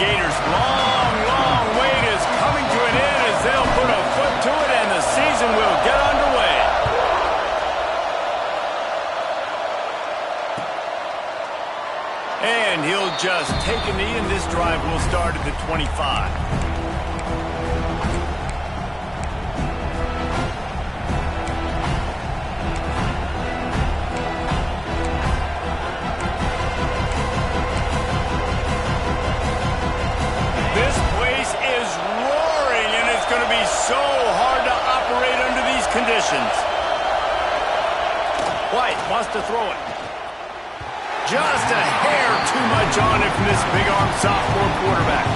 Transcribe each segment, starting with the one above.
Gators' long wait is coming to an end as they'll put a foot to it and the season will get underway. And he'll just take a knee, and this drive will start at the 25. So hard to operate under these conditions. White wants to throw it. Just a hair too much on it from this big-arm sophomore quarterback.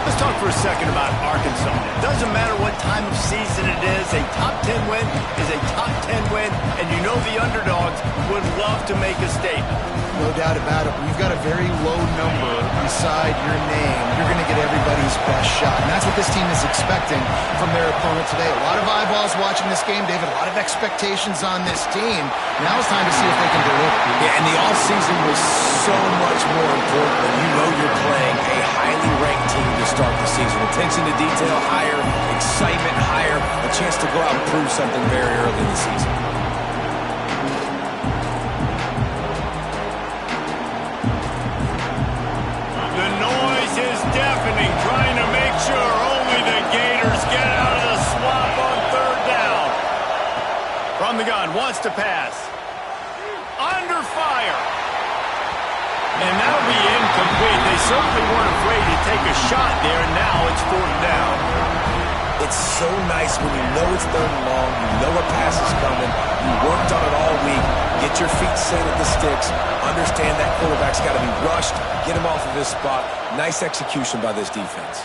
Let's talk for a second about Arkansas. It doesn't matter what time of season it is, a top 10 win is a top 10 win, and you know the underdogs would love to make a statement. No doubt about it. When you've got a very low number beside your name, you're going to get everybody's best shot. And that's what this team is expecting from their opponent today. A lot of eyeballs watching this game, David. A lot of expectations on this team. Now it's time to see if they can deliver. Yeah, and the offseason was so much more important when you know you're playing a highly ranked team to start the season. Attention to detail higher, excitement higher, a chance to go out and prove something very early in the season. Trying to make sure only the Gators get out of the swamp on third down. From the gun, wants to pass. Under fire. And that'll be incomplete. They certainly weren't afraid to take a shot there, and now it's fourth down. It's so nice when you know it's third and long, you know a pass is coming, you worked on it all week, get your feet set at the sticks, understand that quarterback's got to be rushed, get him off of his spot. Nice execution by this defense.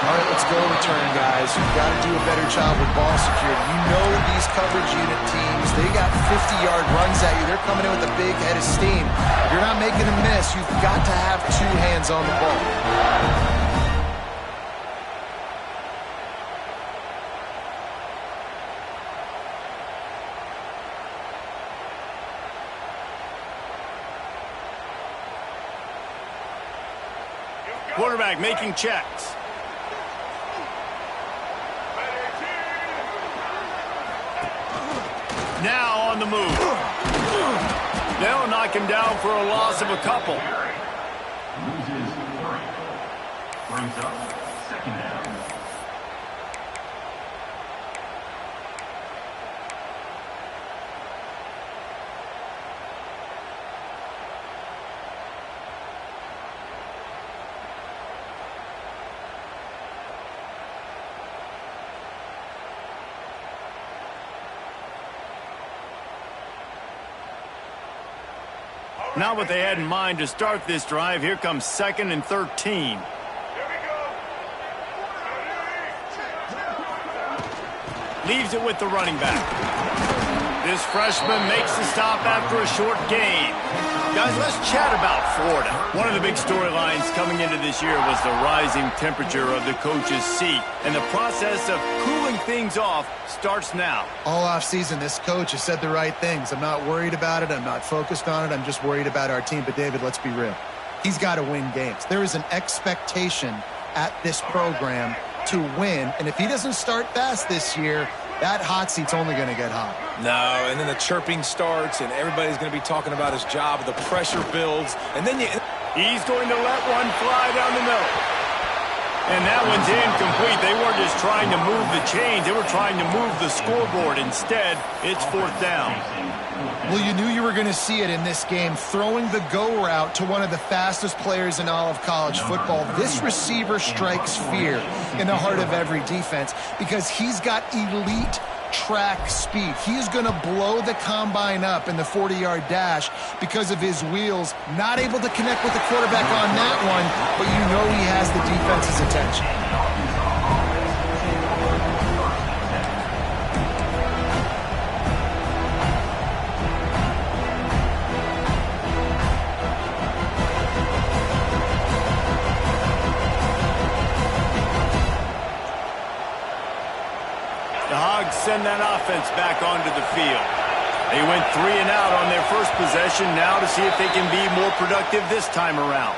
All right, let's go return, guys. You've got to do a better job with ball security. You know these coverage unit teams, they got 50-yard runs at you. They're coming in with a big head of steam. If you're not making a miss, you've got to have two hands on the ball. Quarterback making checks. Now on the move. They'll knock him down for a loss of a couple. Loses 3. Brings up second down. Not what they had in mind to start this drive. Here comes 2nd and 13. Leaves it with the running back. This freshman makes the stop after a short gain. Guys, let's chat about Florida. One of the big storylines coming into this year was the rising temperature of the coach's seat. And the process of cooling things off starts now. All offseason, this coach has said the right things. I'm not worried about it. I'm not focused on it. I'm just worried about our team. But, David, let's be real. He's got to win games. There is an expectation at this program to win. And if he doesn't start fast this year, that hot seat's only going to get hot. No, and then the chirping starts, and everybody's going to be talking about his job. The pressure builds, and then he's going to let one fly down the middle. And that one's incomplete. They weren't just trying to move the chains. They were trying to move the scoreboard. Instead, it's fourth down. Well, you knew you were going to see it in this game, throwing the go route to one of the fastest players in all of college football. This receiver strikes fear in the heart of every defense because he's got elite track speed. He's going to blow the combine up in the 40-yard dash because of his wheels. Not able to connect with the quarterback on that one, but you know he has the defense's attention. The Hogs send that offense back onto the field. They went 3 and out on their first possession, now to see if they can be more productive this time around.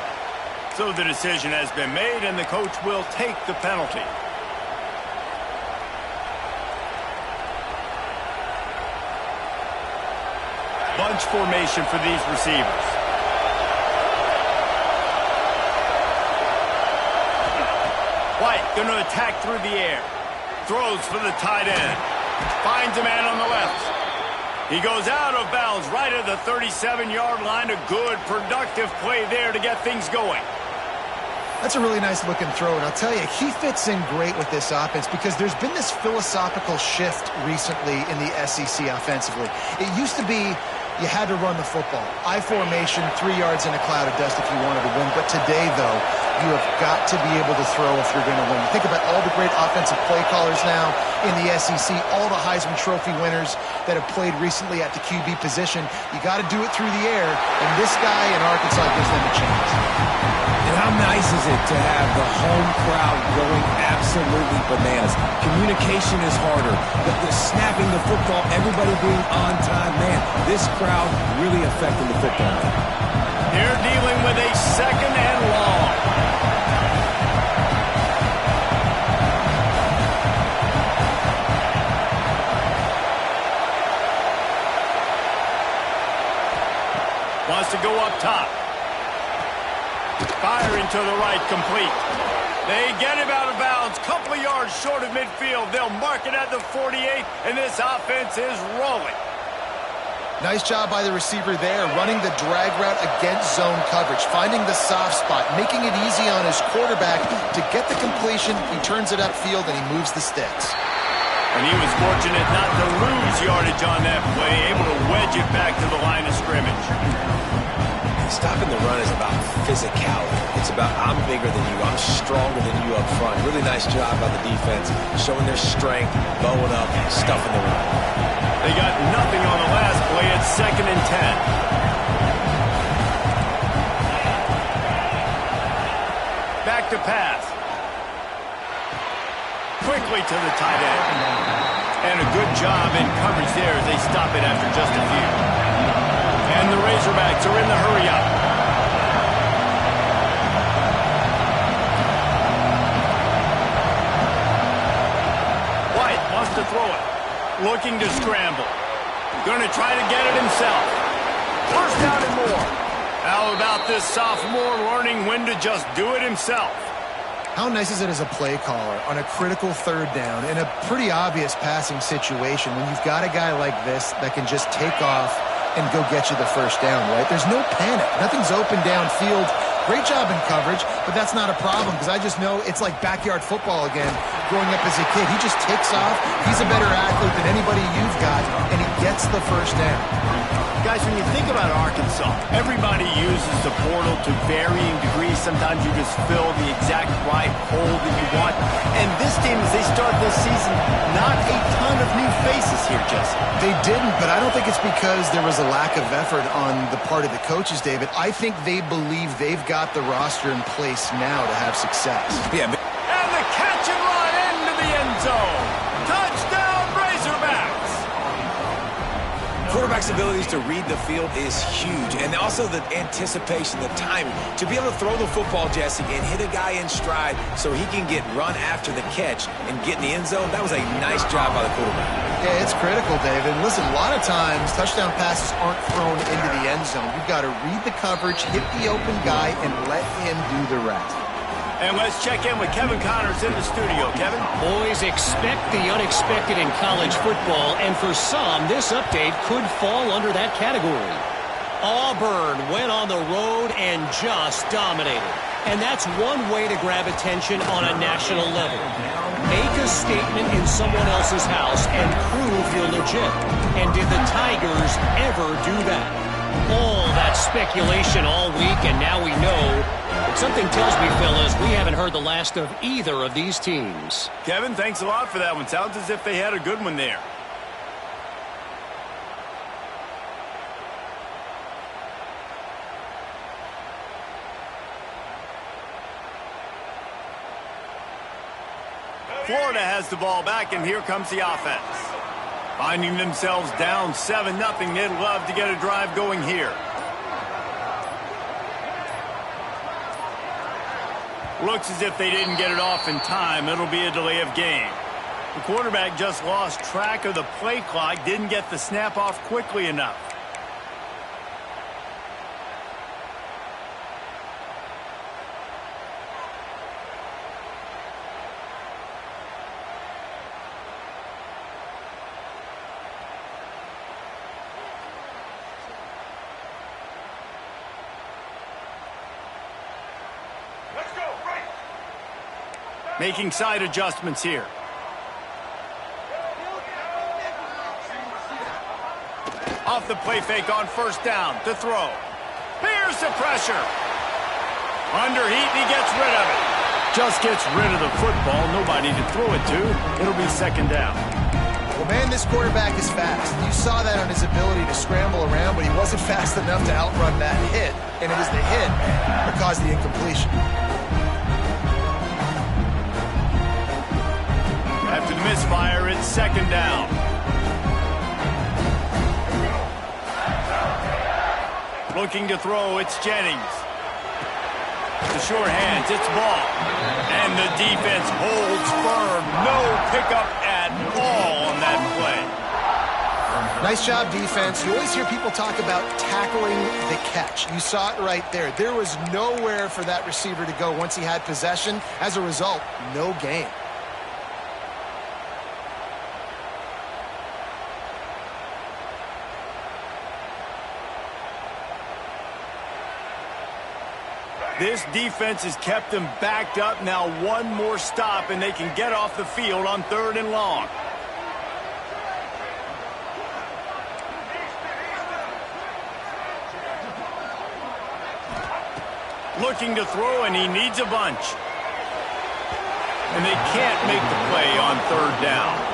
So the decision has been made, and the coach will take the penalty. Bunch formation for these receivers. White going to attack through the air. Throws for the tight end. Finds a man on the left. He goes out of bounds right at the 37-yard line. A good, productive play there to get things going. That's a really nice looking throw, and I'll tell you, he fits in great with this offense because there's been this philosophical shift recently in the SEC offensively. It used to be you had to run the football. I formation, 3 yards in a cloud of dust if you wanted to win. But today, though, you have got to be able to throw if you're going to win. Think about all the great offensive play callers now in the SEC, all the Heisman Trophy winners that have played recently at the QB position. You got to do it through the air, and this guy in Arkansas gives them a chance. And how nice is it to have the home crowd going absolutely bananas? Communication is harder. The snapping the football, everybody being on time. Man, this crowd really affecting the football. They're dealing with a 2nd and long. Wants to go up top. Firing to the right, complete. They get him out of bounds, couple of yards short of midfield. They'll mark it at the 48, and this offense is rolling. Nice job by the receiver there, running the drag route against zone coverage, finding the soft spot, making it easy on his quarterback to get the completion. He turns it upfield, and he moves the sticks. And he was fortunate not to lose yardage on that play, able to wedge it back to the line of scrimmage. Stopping the run is about physicality. It's about I'm bigger than you, I'm stronger than you up front. Really nice job by the defense, showing their strength, bowing up, stuffing the run. They got nothing on the last play. It's 2nd and 10. Back to pass. Quickly to the tight end. And a good job in coverage there as they stop it after just a few. And the Razorbacks are in the hurry-up. White wants to throw it. Looking to scramble. Going to try to get it himself. First down and more. How about this sophomore learning when to just do it himself? How nice is it as a play caller on a critical 3rd down in a pretty obvious passing situation when you've got a guy like this that can just take off and go get you the first down, right? There's no panic. Nothing's open downfield. Great job in coverage, but that's not a problem because I just know it's like backyard football again growing up as a kid. He just takes off. He's a better athlete than anybody you've got, and he gets the first down. Guys, when you think about Arkansas, everybody uses the portal to varying degrees. Sometimes you just fill the exact right hole that you want. And this team, as they start this season, not a ton of new faces here, Jesse. They didn't, but I don't think it's because there was a lack of effort on the part of the coaches, David. I think they believe they've got the roster in place now to have success. Yeah. And the catch and run into the end zone. Touchdown, Razorbacks! Quarterback's abilities to read the field is huge, and also the anticipation, the timing. To be able to throw the football, Jesse, and hit a guy in stride so he can get run after the catch and get in the end zone, that was a nice job by the quarterback. Yeah, it's critical, David. Listen, a lot of times touchdown passes aren't thrown into the end zone. You've got to read the coverage, hit the open guy, and let him do the rest. And let's check in with Kevin Connors in the studio. Kevin? Boys, expect the unexpected in college football, and for some, this update could fall under that category. Auburn went on the road and just dominated. And that's one way to grab attention on a national level. Make a statement in someone else's house and prove you're legit. And did the Tigers ever do that? All that speculation all week, and now we know. But something tells me, fellas, we haven't heard the last of either of these teams. Kevin, thanks a lot for that one. Sounds as if they had a good one there. Florida has the ball back, and here comes the offense. Finding themselves down 7-0, they'd love to get a drive going here. Looks as if they didn't get it off in time. It'll be a delay of game. The quarterback just lost track of the play clock, didn't get the snap off quickly enough. Making side adjustments here. Off the play fake on first down to throw. Here's the pressure. Under heat, and he gets rid of it. Just gets rid of the football. Nobody to throw it to. It'll be second down. Well, man, this quarterback is fast. You saw that on his ability to scramble around, but he wasn't fast enough to outrun that hit. And it was the hit that caused the incompletion. After the misfire, it's second down. Looking to throw, it's Jennings. The short hands, it's ball. And the defense holds firm. No pickup at all on that play. Nice job, defense. You always hear people talk about tackling the catch. You saw it right there. There was nowhere for that receiver to go once he had possession. As a result, no gain. This defense has kept them backed up. Now one more stop, and they can get off the field on 3rd and long. Looking to throw, and he needs a bunch. And they can't make the play on 3rd down.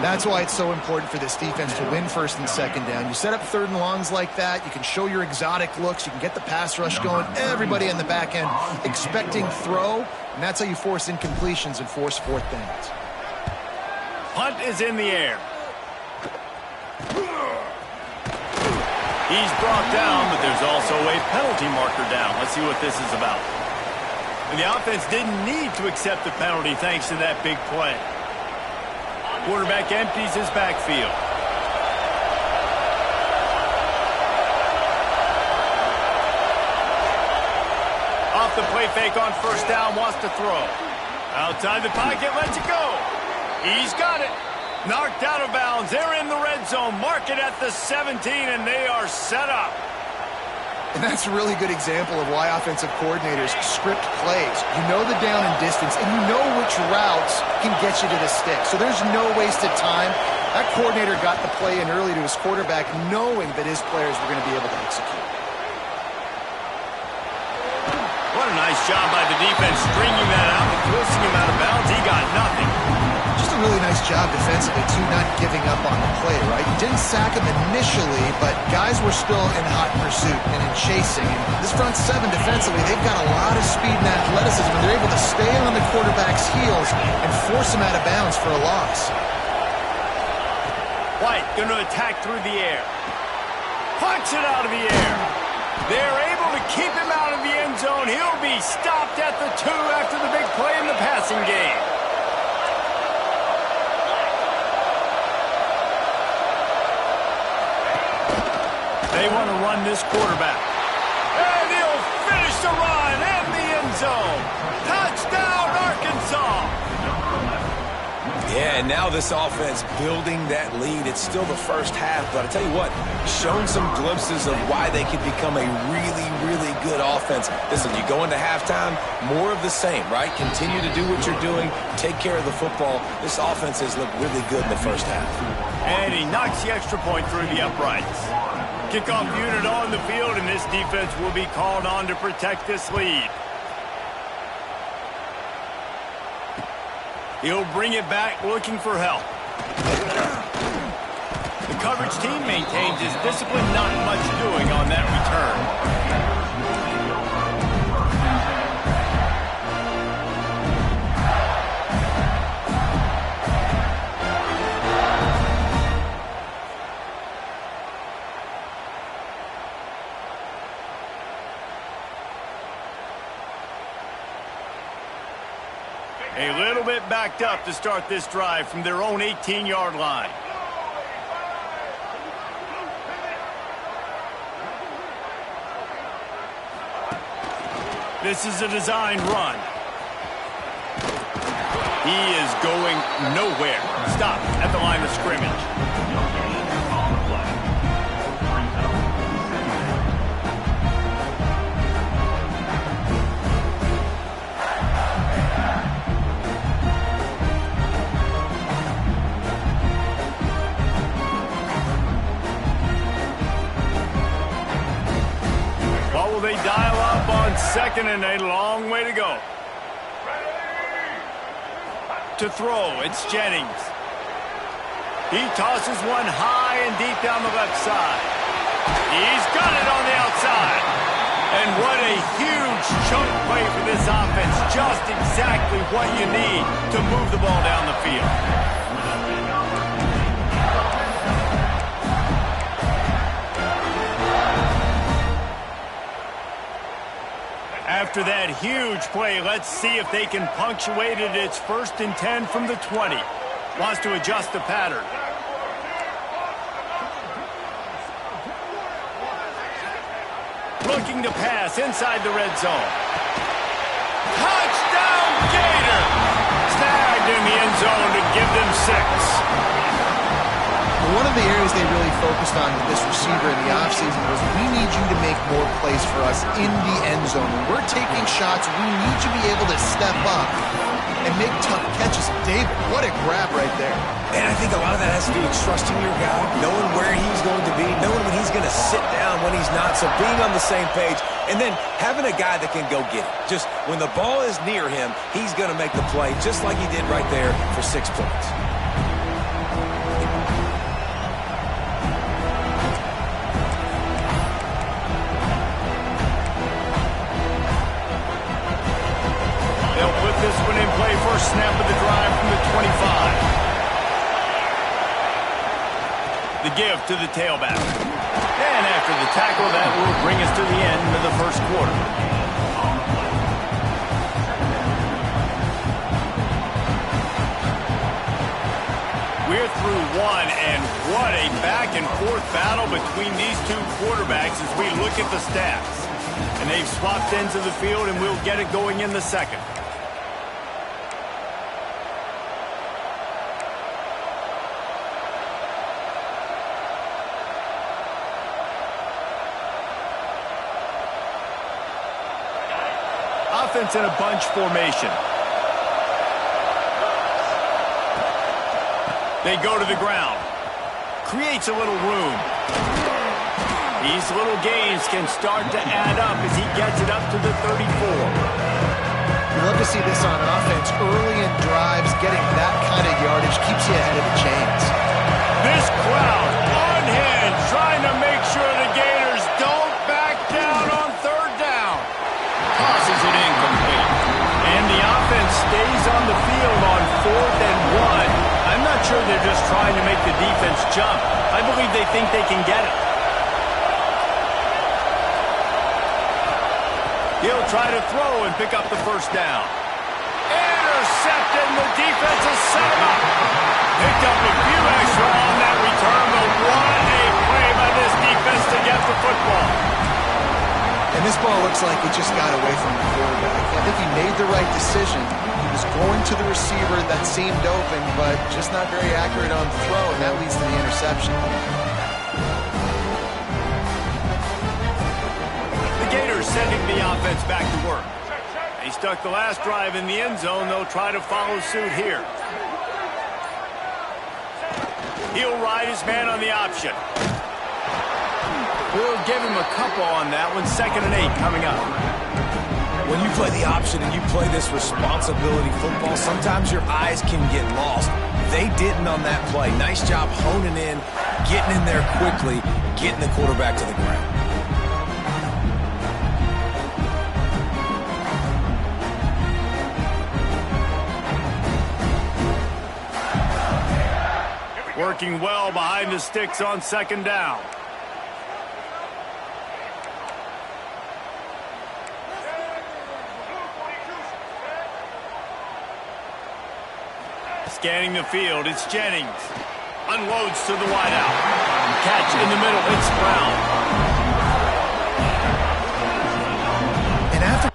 That's why it's so important for this defense to win 1st and 2nd down. You set up 3rd and longs like that. You can show your exotic looks. You can get the pass rush going. Everybody in the back end expecting throw, and that's how you force incompletions and force 4th downs. Punt is in the air. He's brought down, but there's also a penalty marker down. Let's see what this is about. And the offense didn't need to accept the penalty thanks to that big play. Quarterback empties his backfield. Off the play fake on first down, wants to throw. Outside the pocket, lets it go. He's got it. Knocked out of bounds. They're in the red zone. Mark it at the 17, and they are set up. And that's a really good example of why offensive coordinators script plays. You know the down and distance, and you know which routes can get you to the stick. So there's no wasted time. That coordinator got the play in early to his quarterback, knowing that his players were going to be able to execute. What a nice job by the defense stringing that out and forcing him out of bounds. He got nothing. Just a really nice job defensively, too, not giving up on the play, right? You didn't sack him initially, but guys were still in hot pursuit and in chasing. And this front 7 defensively, they've got a lot of speed and athleticism, and they're able to stay on the quarterback's heels and force him out of bounds for a loss. White going to attack through the air. Punch it out of the air. They're able to keep him out of the end zone. He'll be stopped at the 2 after the big play in the passing game. They want to run this quarterback. And he'll finish the run in the end zone. Touchdown, Arkansas. Yeah, and now this offense building that lead. It's still the first half, but I tell you what, shown some glimpses of why they could become a really, really good offense. Listen, you go into halftime, more of the same, right? Continue to do what you're doing, take care of the football. This offense has looked really good in the first half. And he knocks the extra point through the uprights. Kickoff unit on the field, and this defense will be called on to protect this lead. He'll bring it back looking for help. The coverage team maintains his discipline, not much doing on that return. A little bit backed up to start this drive from their own 18-yard line. This is a design run. He is going nowhere. Stop at the line of scrimmage. On the play. Brings up second down. What will they dial up on second and a long way to go? To throw, it's Jennings. He tosses one high and deep down the left side. He's got it on the outside. And what a huge chunk play for this offense. Just exactly what you need to move the ball down the field. After that huge play, let's see if they can punctuate it. It's 1st and 10 from the 20. Wants to adjust the pattern. Looking to pass inside the red zone. Touchdown, Gator! Snagged in the end zone to give them 6. One of the areas they really focused on with this receiver in the offseason was, we need you to make more plays for us in the end zone. When we're taking shots, we need you to be able to step up and make tough catches. David, what a grab right there. And I think a lot of that has to do with trusting your guy, knowing where he's going to be, knowing when he's going to sit down, when he's not, so being on the same page, and then having a guy that can go get it. Just when the ball is near him, he's going to make the play, just like he did right there for 6 points. They'll put this one in play. First snap of the drive from the 25. The give to the tailback. And after the tackle, that will bring us to the end of the first quarter. We're through one, and what a back-and-forth battle between these two quarterbacks as we look at the stats. And they've swapped ends of the field, and we'll get it going in the second. Offense in a bunch formation. They go to the ground. Creates a little room. These little gains can start to add up as he gets it up to the 34. You love to see this on offense. Early in drives, getting that kind of yardage keeps you ahead of the chains. This crowd on hand, trying to make sure the Gators don't back down on 3rd down. Tosses it incomplete. And the offense stays on the field on 4th and 1. I'm not sure they're just trying to make the defense jump. I believe they think they can get it. He'll try to throw and pick up the first down. Intercepted, and the defense has set him up. Picked up a few extra on that return, but what a play by this defense to get the football. And this ball looks like it just got away from the quarterback. I think he made the right decision. He was going to the receiver that seemed open, but just not very accurate on the throw, and that leads to the interception. The Gators sending the offense back to work. They stuck the last drive in the end zone. They'll try to follow suit here. He'll ride his man on the option. We'll give him a couple on that one. 2nd and 8 coming up. When you play the option and you play this responsibility football, sometimes your eyes can get lost. They didn't on that play. Nice job honing in, getting in there quickly, getting the quarterback to the ground. Working well behind the sticks on 2nd down. Scanning the field, it's Jennings. Unloads to the wideout. Catch in the middle, it's Brown. And after...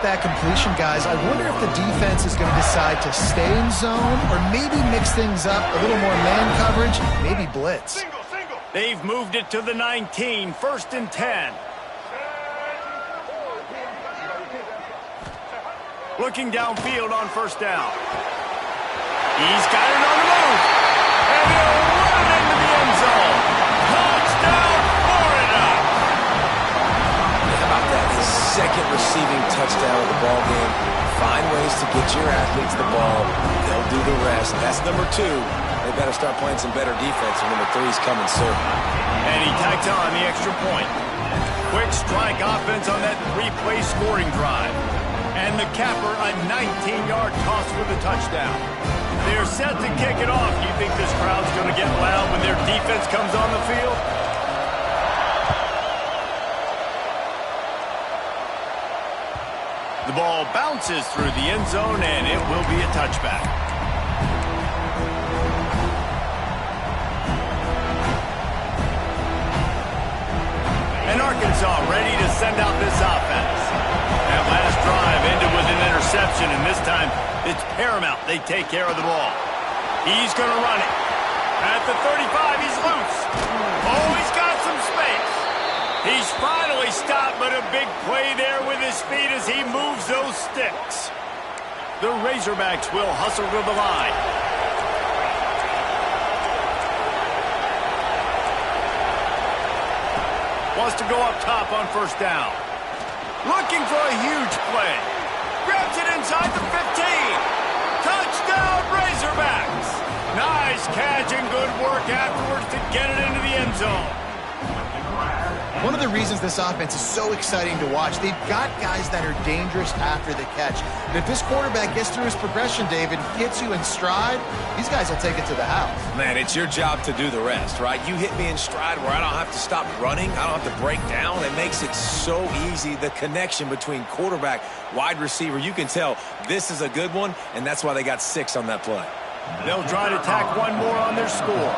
that completion, guys, I wonder if the defense is going to decide to stay in zone or maybe mix things up, a little more man coverage, maybe blitz. They've moved it to the 19, 1st and 10. Looking downfield on 1st down. He's got it on the move. And he'll run it into the end zone. Touchdown, Florida! How about that? His second receiving touchdown of the ball game. Find ways to get your athletes the ball. They'll do the rest. That's number 2. They better start playing some better defense, and number 3's coming soon. And he tacked on the extra point. Quick strike offense on that 3-play scoring drive. And the capper, a 19-yard toss for the touchdown. They're set to kick it off. You think this crowd's going to get loud when their defense comes on the field? The ball bounces through the end zone, and it will be a touchback. And Arkansas ready to send out this offense. That last drive ended with an interception, and this time it's paramount they take care of the ball. He's going to run it. At the 35, he's loose. Oh, he's got some space. He's finally stopped, but a big play there with his feet as he moves those sticks. The Razorbacks will hustle to the line. Wants to go up top on 1st down. Looking for a huge play. Grabs it inside the 15. Touchdown, Razorbacks. Nice catch and good work afterwards to get it into the end zone. One of the reasons this offense is so exciting to watch, they've got guys that are dangerous after the catch. And if this quarterback gets through his progression, David, gets you in stride, these guys will take it to the house. Man, it's your job to do the rest, right? You hit me in stride where I don't have to stop running. I don't have to break down. It makes it so easy. The connection between quarterback, wide receiver, you can tell this is a good one, and that's why they got 6 on that play. They'll try to tack one more on their score.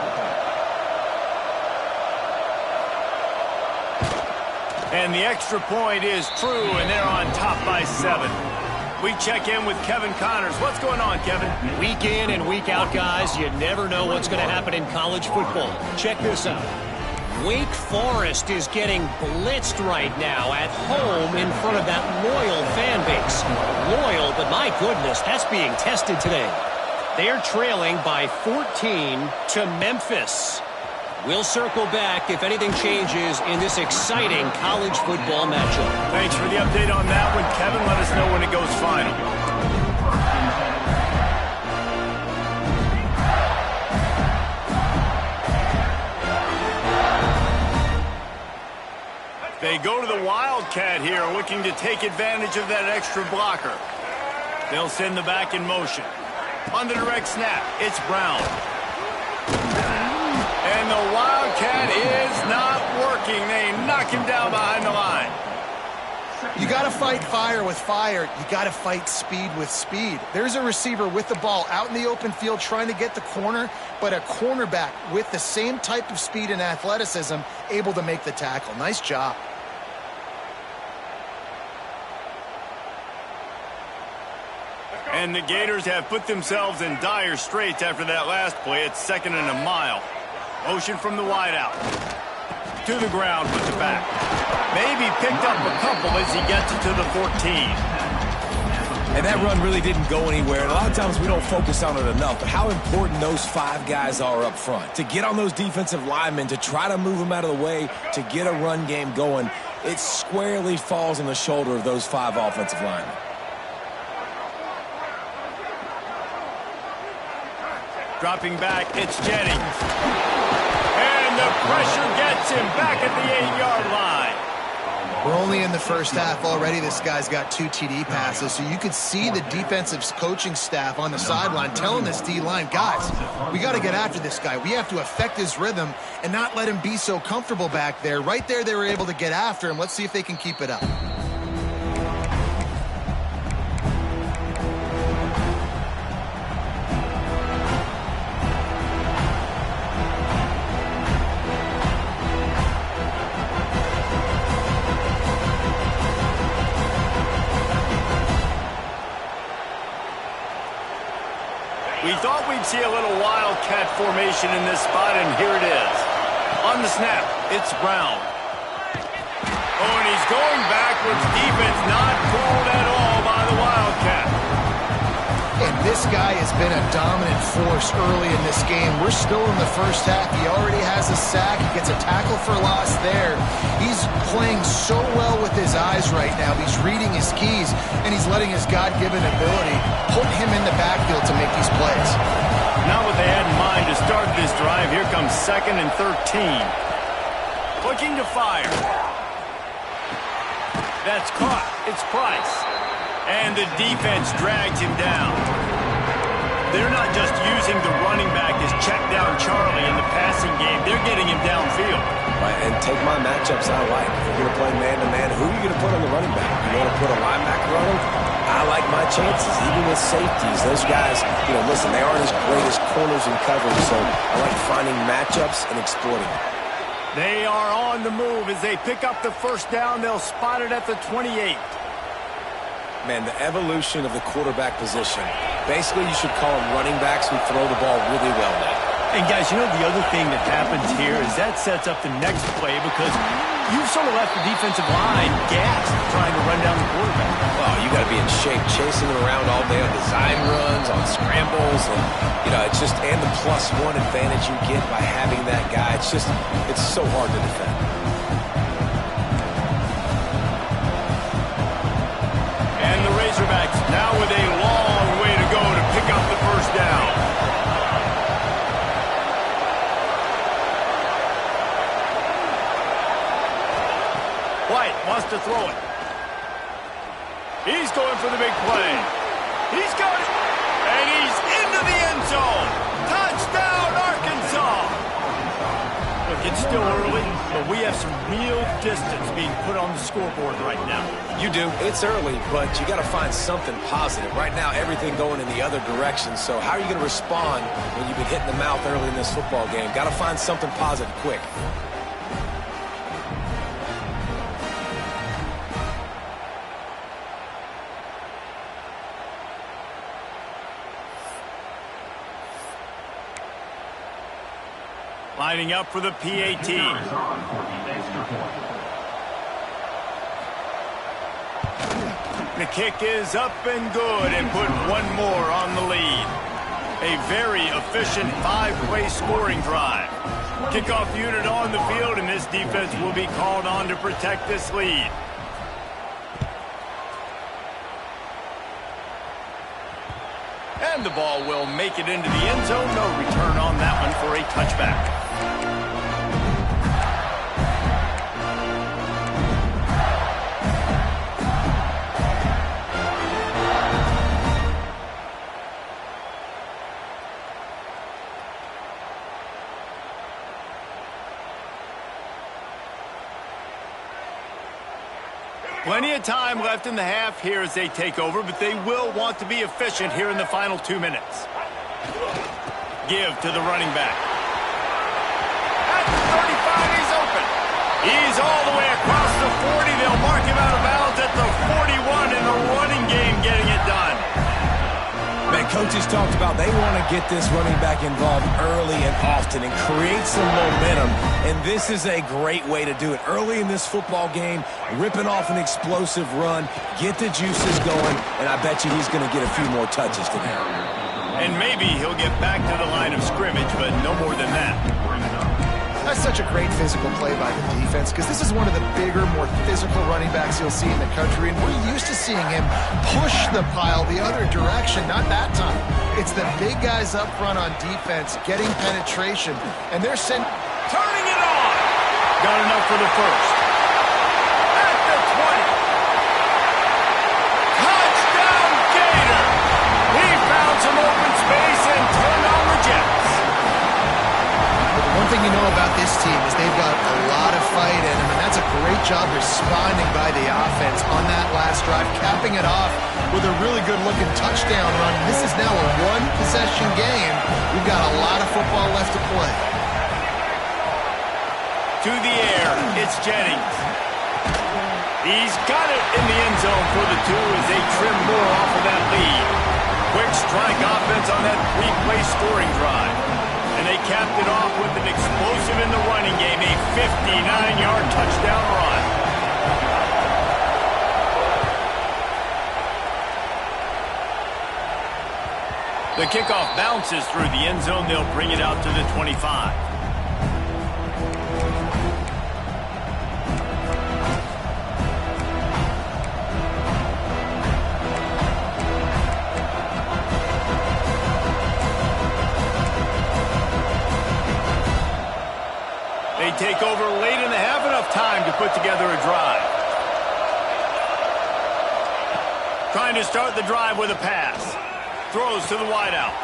And the extra point is true, and they're on top by 7. We check in with Kevin Connors. What's going on, Kevin? Week in and week out, guys, you never know what's going to happen in college football. Check this out. Wake Forest is getting blitzed right now at home in front of that loyal fan base. Loyal, but my goodness, that's being tested today. They're trailing by 14 to Memphis. We'll circle back if anything changes in this exciting college football matchup. Thanks for the update on that one, Kevin. Let us know when it goes final. They go to the Wildcat here, looking to take advantage of that extra blocker. They'll send the back in motion. On the direct snap, it's Brown. And the Wildcat is not working. They knock him down behind the line. You got to fight fire with fire. You got to fight speed with speed. There's a receiver with the ball out in the open field trying to get the corner, but a cornerback with the same type of speed and athleticism able to make the tackle. Nice job. And the Gators have put themselves in dire straits after that last play. It's 2nd and a mile. Motion from the wideout. To the ground with the back. Maybe picked up a couple as he gets it to the 14. And that run really didn't go anywhere. And a lot of times we don't focus on it enough, but how important those 5 guys are up front. To get on those defensive linemen, to try to move them out of the way, to get a run game going, it squarely falls on the shoulder of those 5 offensive linemen. Dropping back, it's Jennings. And the pressure gets him back at the 8-yard line. We're only in the first half already. This guy's got 2 TD passes, so you could see the defensive coaching staff on the sideline telling this D-line, guys, we got to get after this guy. We have to affect his rhythm and not let him be so comfortable back there. Right there, they were able to get after him. Let's see if they can keep it up. We thought we'd see a little wildcat formation in this spot, and here it is. On the snap, it's Brown. Oh, and he's going backwards. Defense not fooled at all by the Wildcat. And this guy has been a dominant force early in this game. We're still in the first half. He already has a sack. He gets a tackle for loss there. He's playing so well with his eyes right now. He's reading his keys, and he's letting his God-given ability put him in the backfield to make these plays. Not what they had in mind to start this drive. Here comes 2nd and 13. Looking to fire. That's caught. It's Price. And the defense drags him down. They're not just using the running back as check down Charlie in the passing game. They're getting him downfield. Right, and take my matchups I like. If you're going to play man-to-man, who are you going to put on the running back? You want to put a linebacker on him? I like my chances, even with safeties. Those guys, listen, they aren't as great as corners and coverage, so I like finding matchups and exploiting them. They are on the move. As they pick up the first down, they'll spot it at the 28. Man, the evolution of the quarterback position. Basically, you should call them running backs who throw the ball really well now. And guys, the other thing that happens here is that sets up the next play because you've sort of left the defensive line gassed trying to run down the quarterback. Well, you got to be in shape, chasing him around all day on design runs, on scrambles, and it's just and the +1 advantage you get by having that guy. It's so hard to defend. And the Razorbacks now with a long way to go to pick up the first down. White wants to throw it. He's going for the big play. He's got it. And he's into the end zone. Touchdown, Arkansas. Look, it's still early, but we have some real distance being put on the scoreboard right now. You do. It's early, but you got to find something positive. Right now, everything going in the other direction. So how are you going to respond when you've been hit in the mouth early in this football game? Got to find something positive quick. Lining up for the PAT. The kick is up and good and put one more on the lead. A very efficient 5-play scoring drive. Kickoff unit on the field, and this defense will be called on to protect this lead. And the ball will make it into the end zone. No return on that one for a touchback. Plenty of time left in the half here as they take over, but they will want to be efficient here in the final 2 minutes. Give to the running back. At the 35, he's open. He's all the way across the 40. They'll mark him out of bounds at the 41 in the running game, getting it done. Man, Coaches talked about they want to get this running back involved early and often and create some momentum, and this is a great way to do it. Early in this football game, ripping off an explosive run, get the juices going, and I bet you he's going to get a few more touches today. And maybe he'll get back to the line of scrimmage, but no more than that. That's such a great physical play by the defense because this is one of the bigger, more physical running backs you'll see in the country, and we're used to seeing him push the pile the other direction. Not that time. It's the big guys up front on defense getting penetration, and they're turning it on. Got enough for the first. At the 20. Touchdown, Gator. He found some open space and turned on the Jets. One thing you know about this team is they've got a lot of fight in them, and that's a great job responding by the offense on that last drive, capping it off with a really good-looking touchdown run. This is now a one-possession game. We've got a lot of football left to play. To the air, it's Jennings. He's got it in the end zone for the two as they trim more off of that lead. Quick strike offense on that three-play scoring drive. And they capped it off with an explosive in the running game, a 59-yard touchdown run. The kickoff bounces through the end zone. They'll bring it out to the 25. They take over late in the half, enough time to put together a drive. Trying to start the drive with a pass. Throws to the wideout.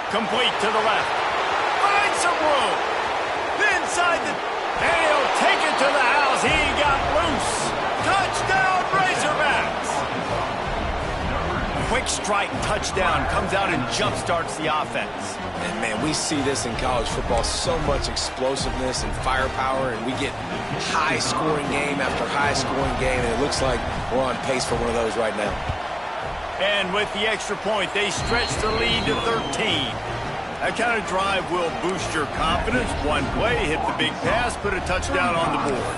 Complete to the left. Finds some room. Inside the... And he'll take it to the house. He got loose. Touchdown, Razorbacks. Quick strike touchdown comes out and jump-starts the offense. And, man, we see this in college football, so much explosiveness and firepower, and we get high-scoring game after high-scoring game, and it looks like we're on pace for one of those right now. And with the extra point, they stretch the lead to 13. That kind of drive will boost your confidence. One play, hit the big pass, put a touchdown on the board.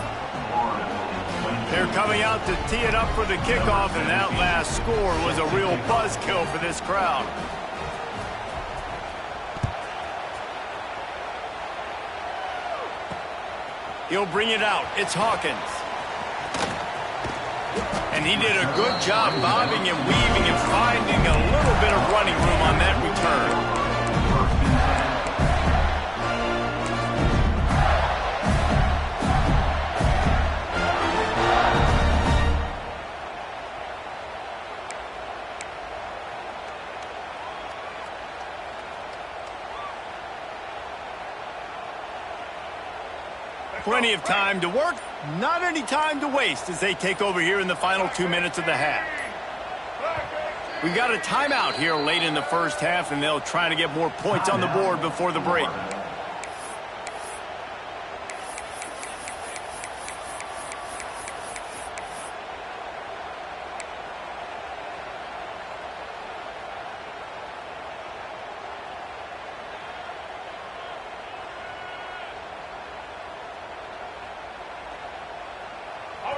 They're coming out to tee it up for the kickoff, and that last score was a real buzzkill for this crowd. He'll bring it out. It's Hawkins. And he did a good job bobbing and weaving and finding a little bit of running room on that return. Plenty of time to work, not any time to waste as they take over here in the final 2 minutes of the half. We've got a timeout here late in the first half, and they'll try to get more points on the board before the break.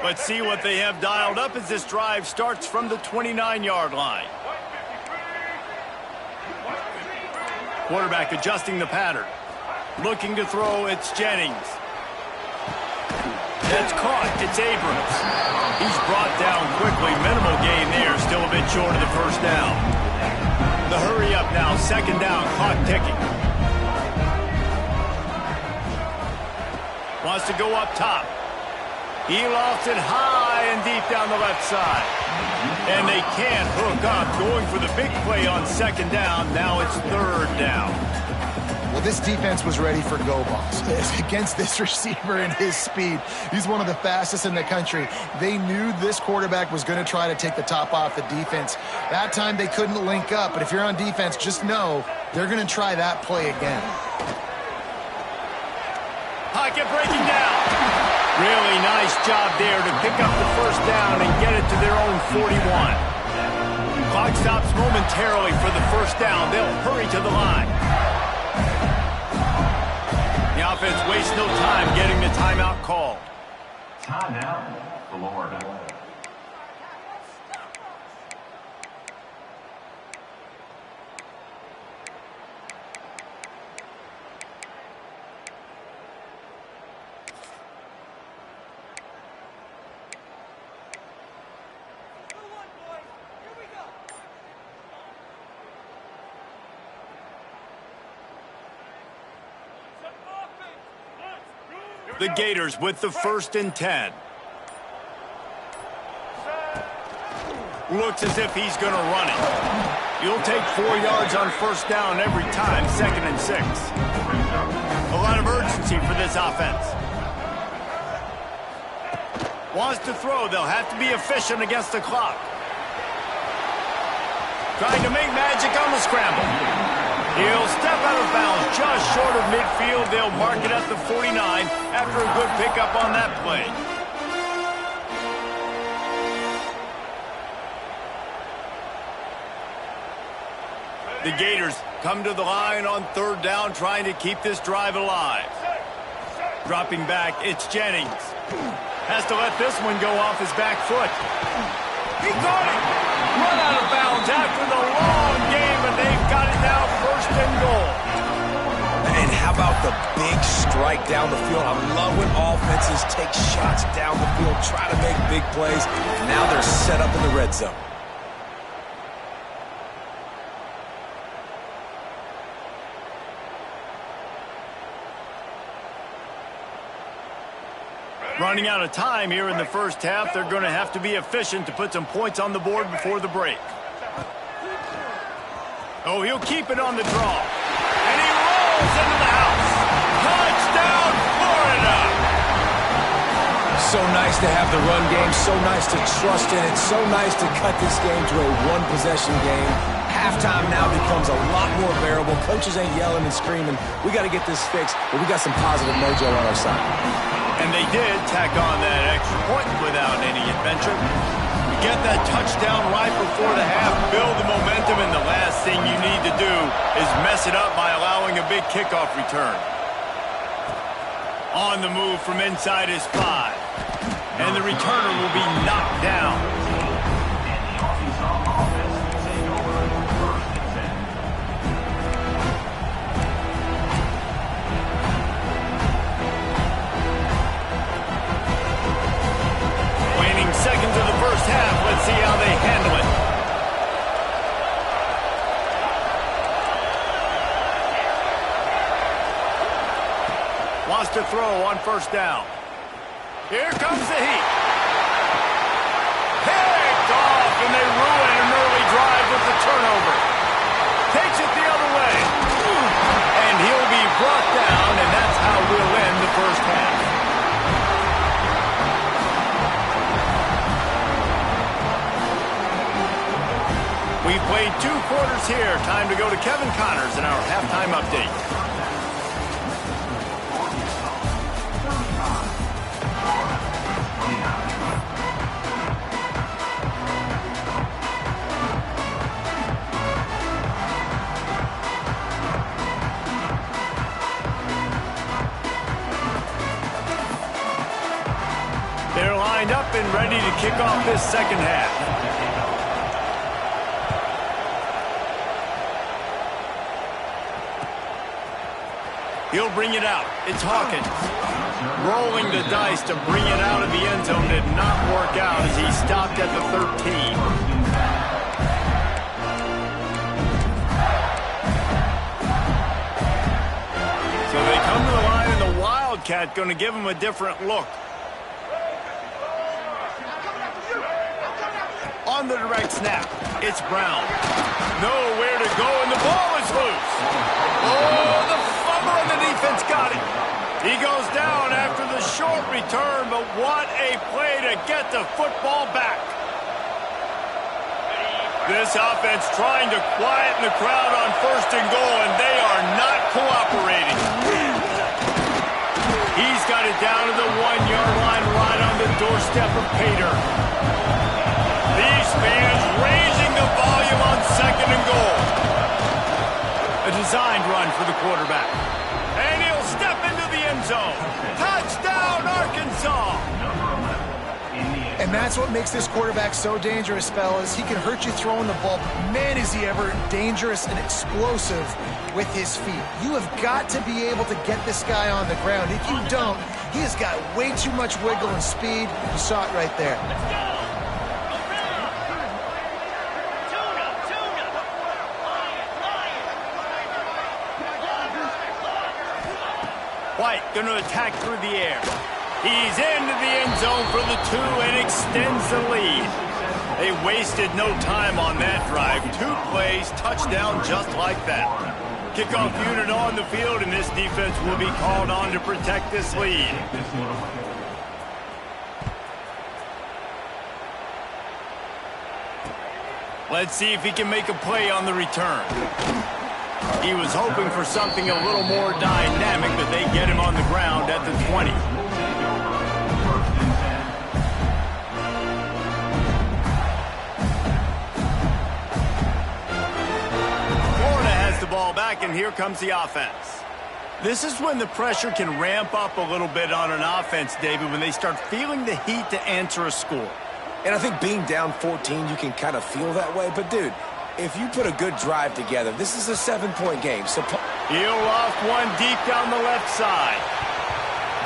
Let's see what they have dialed up as this drive starts from the 29-yard line. Quarterback adjusting the pattern. Looking to throw, it's Jennings. That's caught, it's Abrams. He's brought down quickly, minimal gain there, still a bit short of the first down. The hurry up now, second down, clock ticking. Wants to go up top. He lofts it high and deep down the left side. And they can't hook up, going for the big play on second down. Now it's third down. Well, this defense was ready for go balls against this receiver and his speed. He's one of the fastest in the country. They knew this quarterback was going to try to take the top off the defense. That time they couldn't link up, but if you're on defense, just know they're going to try that play again. Pocket breaking down. Really nice job there to pick up the first down and get it to their own 41. Clock Clock stops momentarily for the first down. They'll hurry to the line. The offense wastes no time getting the timeout called. Timeout, Florida. The Gators with the 1st and 10. Looks as if he's going to run it. He'll take 4 yards on first down every time, 2nd and 6. A lot of urgency for this offense. Wants to throw. They'll have to be efficient against the clock. Trying to make magic on the scramble. He'll step out of bounds just short of midfield. They'll mark it at the 49 after a good pickup on that play. The Gators come to the line on 3rd down, trying to keep this drive alive. Dropping back, it's Jennings. Has to let this one go off his back foot. He got it! Run out of bounds after the long game, but they've got it now, 1st and goal. And how about the big strike down the field? I love when offenses take shots down the field, try to make big plays. Now they're set up in the red zone. Running out of time here in the first half. They're going to have to be efficient to put some points on the board before the break. Oh, he'll keep it on the draw. And he rolls into the house. Touchdown, Florida! So nice to have the run game, so nice to trust in it, so nice to cut this game to a one-possession game. Halftime now becomes a lot more bearable. Coaches ain't yelling and screaming. We got to get this fixed, but we got some positive mojo on our side. And they did tack on that extra point without any adventure. You get that touchdown right before the half, build the momentum, and the last thing you need to do is mess it up by allowing a big kickoff return. On the move from inside his 5. And the returner will be knocked down. Seconds of the first half. Let's see how they handle it. Wants to throw on first down. Here comes the heat. Picked off, and they ruin an early drive with the turnover. Takes it the other way. And he'll be brought down, and that's how we'll end the first half. We've played 2 quarters here. Time to go to Kevin Connors in our halftime update. They're lined up and ready to kick off this second half. He'll bring it out. It's Hawkins. Rolling the dice to bring it out of the end zone did not work out as he stopped at the 13. So they come to the line, and the Wildcat going to give him a different look. On the direct snap, it's Brown. Nowhere to go, and the ball is loose. Oh, the fumble, and the defense got it. He goes down after the short return, but what a play to get the football back. This offense trying to quieten the crowd on 1st and goal, and they are not cooperating. He's got it down to the 1-yard line right on the doorstep of Pater. These fans raising the volume designed run for the quarterback. And he'll step into the end zone. Touchdown, Arkansas! And that's what makes this quarterback so dangerous, fellas. He can hurt you throwing the ball, but man, is he ever dangerous and explosive with his feet. You have got to be able to get this guy on the ground. If you don't, he has got way too much wiggle and speed. You saw it right there. White going to attack through the air. He's into the end zone for the 2 and extends the lead. They wasted no time on that drive. 2 plays, touchdown just like that. Kickoff unit on the field, and this defense will be called on to protect this lead. Let's see if he can make a play on the return. He was hoping for something a little more dynamic, but they get him on the ground at the 20. Florida has the ball back, and here comes the offense. This is when the pressure can ramp up a little bit on an offense, David, when they start feeling the heat to answer a score. And I think being down 14, you can kind of feel that way. But, dude, if you put a good drive together, this is a 7-point game. So he'll loft one deep down the left side.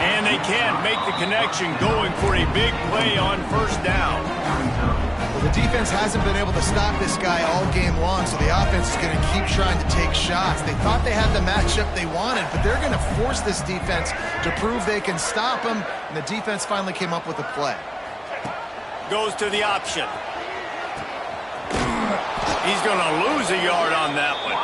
And they can't make the connection, going for a big play on first down. Well, the defense hasn't been able to stop this guy all game long, so the offense is going to keep trying to take shots. They thought they had the matchup they wanted, but they're going to force this defense to prove they can stop him, and the defense finally came up with a play. Goes to the option. He's going to lose a yard on that one.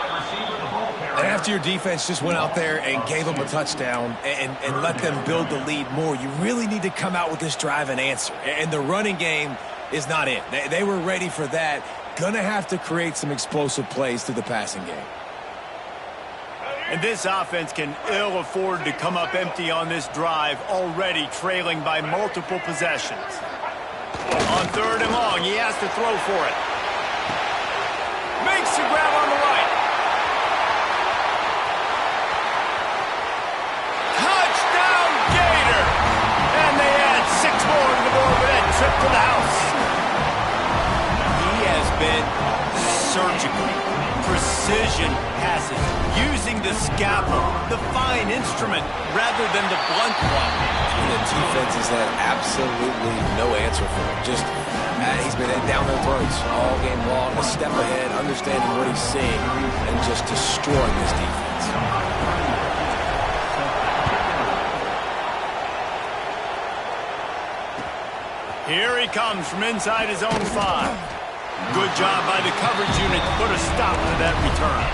And after your defense just went out there and gave them a touchdown and let them build the lead more, you really need to come out with this drive and answer. And the running game is not it. They were ready for that. Going to have to create some explosive plays through the passing game. And this offense can ill afford to come up empty on this drive, already trailing by multiple possessions. On 3rd and long, he has to throw for it. Makes the grab on the right. Touchdown, Gator! And they add 6 more to the board with that trip to the house. He has been surgical. Precision passes, using the scalpel, the fine instrument, rather than the blunt one. And the defense has had absolutely no answer for him. Just, he's been down their throats all game long, a step ahead, understanding what he's seeing, and just destroying this defense. Here he comes from inside his own 5. Good job by the coverage unit to put a stop to that return.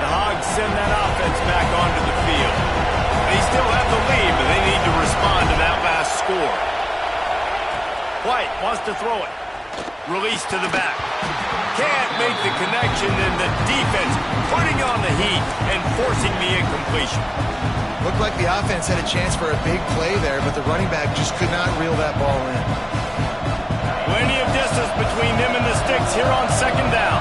The Hogs send that offense back onto the field. They still have the lead, but they need to respond to that last score. White wants to throw it. Release to the back. Can't make the connection, and the defense putting on the heat and forcing the incompletion. Looked like the offense had a chance for a big play there, but the running back just could not reel that ball in. Plenty of distance between them and the sticks here on 2nd down.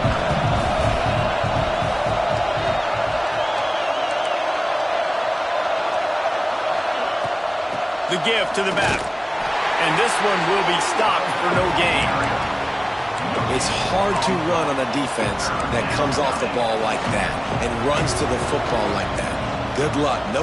The give to the back. And this one will be stopped for no gain. It's hard to run on a defense that comes off the ball like that and runs to the football like that. Good luck. No